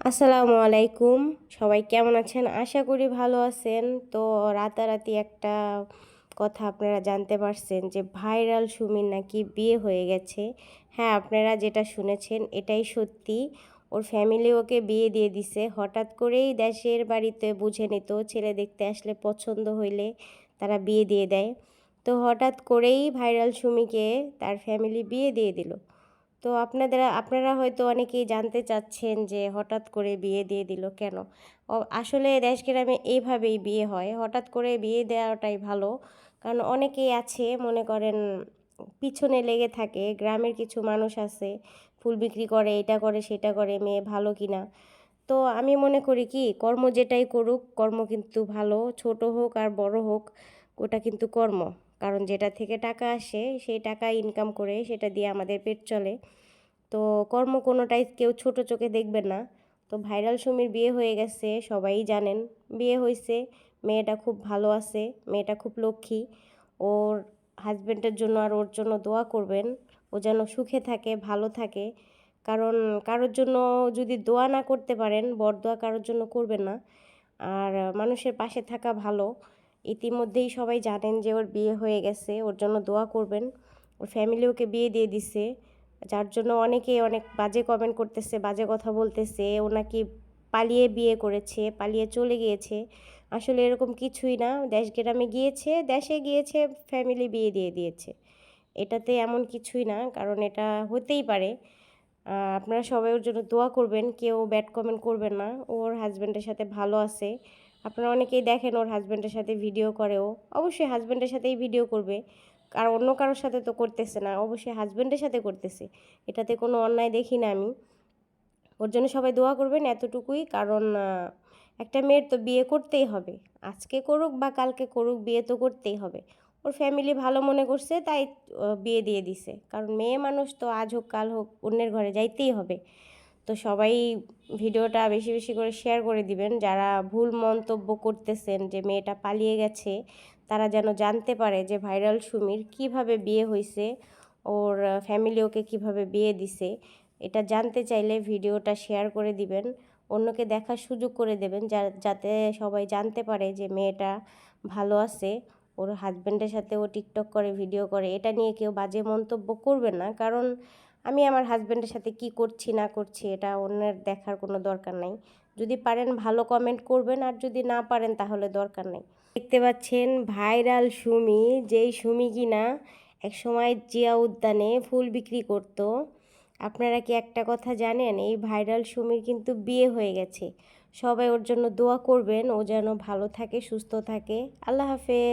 আসসালামু আলাইকুম। সবাই কেমন আছেন? আশা করি ভালো আছেন। তো রাতারাতি একটা কথা আপনারা জানতে পারছেন যে ভাইরাল সুমির নাকি বিয়ে হয়ে গেছে। হ্যাঁ, আপনারা যেটা শুনেছেন এটাই সত্যি। ওর ফ্যামিলি ওকে বিয়ে দিয়ে দিছে। হঠাৎ করেই দেশের বাড়িতে বুঝে নিত ছেলে দেখতে আসলে পছন্দ হইলে তারা বিয়ে দিয়ে দেয়। তো হঠাৎ করেই ভাইরাল সুমিকে তার ফ্যামিলি বিয়ে দিয়ে দিল। তো আপনারা হয়তো অনেকেই জানতে চাচ্ছেন যে হঠাৎ করে বিয়ে দিয়ে দিল কেন? আসলে দেশ গ্রামে এইভাবেই বিয়ে হয়। হঠাৎ করে বিয়ে দেওয়াটাই ভালো। কারণ অনেকেই আছে মনে করেন পিছনে লেগে থাকে। গ্রামের কিছু মানুষ আছে ফুল বিক্রি করে, এটা করে, সেটা করে, মেয়ে ভালো কিনা। তো আমি মনে করি কি কর্ম যেটাই করুক, কর্ম কিন্তু ভালো। ছোট হোক আর বড় হোক, ওটা কিন্তু কর্ম। কারণ যেটা থেকে টাকা আসে সেই টাকা ইনকাম করে সেটা দিয়ে আমাদের পেট চলে। তো কর্ম কোনোটাই কেউ ছোট চোখে দেখবে না। তো ভাইরাল সুমির বিয়ে হয়ে গেছে, সবাই জানেন। বিয়ে হয়েছে, মেয়েটা খুব ভালো আছে, মেয়েটা খুব লক্ষ্মী। ওর হাজব্যান্ডের জন্য আর ওর জন্য দোয়া করবেন। ও যেন সুখে থাকে, ভালো থাকে। কারণ কারোর জন্য যদি দোয়া না করতে পারেন, বরদোয়া কারোর জন্য করবেন না। আর মানুষের পাশে থাকা ভালো। ইতিমধ্যেই সবাই জানেন যে ওর বিয়ে হয়ে গেছে, ওর জন্য দোয়া করবেন। ওর ফ্যামিলি ওকে বিয়ে দিয়ে দিছে, যার জন্য অনেকেই অনেক বাজে কমেন্ট করতেছে, বাজে কথা বলতেছে। ও নাকি পালিয়ে বিয়ে করেছে, পালিয়ে চলে গিয়েছে। আসলে এরকম কিছুই না। দেশ গ্রামে গিয়েছে, দেশে গিয়েছে, ফ্যামিলি বিয়ে দিয়ে দিয়েছে। এটাতে এমন কিছুই না, কারণ এটা হতেই পারে। আপনারা সবাই ওর জন্য দোয়া করবেন, কেউ ব্যাড কমেন্ট করবেন না। ওর হাজব্যান্ডের সাথে ভালো আছে। আপনারা অনেকেই দেখেন ওর হাজব্যান্ডের সাথে ভিডিও করে। ও অবশ্যই হাজব্যান্ডের সাথেই ভিডিও করবে, আর অন্য কারোর সাথে তো করতেছে না, অবশ্যই হাজব্যান্ডের সাথে করতেছে। এটাতে কোনো অন্যায় দেখি না আমি। ওর জন্য সবাই দোয়া করবেন, এতটুকুই। কারণ একটা মেয়ের তো বিয়ে করতেই হবে। আজকে করুক বা কালকে করুক, বিয়ে তো করতেই হবে। ওর ফ্যামিলি ভালো মনে করছে তাই বিয়ে দিয়ে দিছে। কারণ মেয়ে মানুষ তো আজ হোক কাল হোক অন্যের ঘরে যাইতেই হবে। তো সবাই ভিডিওটা বেশি বেশি করে শেয়ার করে দিবেন। যারা ভুল মন্তব্য করতেছেন যে মেয়েটা পালিয়ে গেছে, তারা যেন জানতে পারে যে ভাইরাল সুমির কিভাবে বিয়ে হয়েছে, ওর ফ্যামিলি ওকে কিভাবে বিয়ে দিছে। এটা জানতে চাইলে ভিডিওটা শেয়ার করে দিবেন, অন্যকে দেখার সুযোগ করে দেবেন, যাতে সবাই জানতে পারে যে মেয়েটা ভালো আছে। ওর হাজব্যান্ডের সাথে ও টিকটক করে, ভিডিও করে। এটা নিয়ে কেউ বাজে মন্তব্য করবেন না। কারণ আমি আমার হাজব্যান্ডের সাথে কি করছি না করছি এটা অন্যের দেখার কোনো দরকার নাই। যদি পারেন ভালো কমেন্ট করবেন, আর যদি না পারেন তাহলে দরকার নেই। দেখতে পাচ্ছেন ভাইরাল সুমি, যেই সুমি কিনা একসময় জিয়া উদ্যানে ফুল বিক্রি করত। আপনারা কি একটা কথা জানেন? এই ভাইরাল সুমির কিন্তু বিয়ে হয়ে গেছে। সবাই ওর জন্য দোয়া করবেন, ও যেন ভালো থাকে, সুস্থ থাকে। আল্লাহ হাফেজ।